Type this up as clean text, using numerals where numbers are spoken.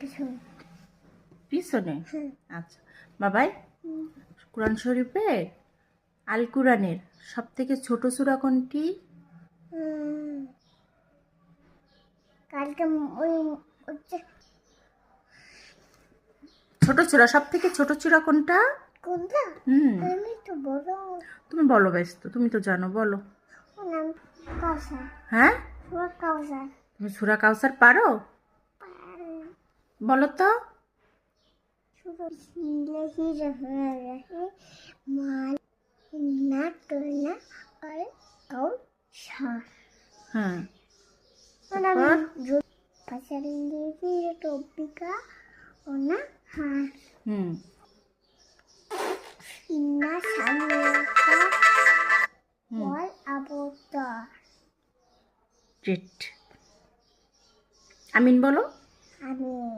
পিছনে। পিছনে? আচ্ছা বাবাই, কোরআন শরীফে আল কোরআনের সব থেকে ছোট সূরা কোনটি? কালকে ওই হচ্ছে ছোট সূরা, সব থেকে ছোট সূরা কোনটা? কোনটা? আমি তো বড়। তুমি বলো, ব্যস্ত তুমি তো জানো, বলো। নাম কাউসার। হ্যাঁ, সূরা কাউসার। তুমি সূরা কাউসার পারো? বলো তো। সূরা বিসমিল্লাহির রহমানির রহিম মালিনা তুলনা আল কাউসার। হ্যাঁ, নাম পাশালিন্দি টপিকা ওনা হার। ইন্না সামিয়াতা ওয়াল আবতার। গ্রেট। আমিন বলো। আমিন।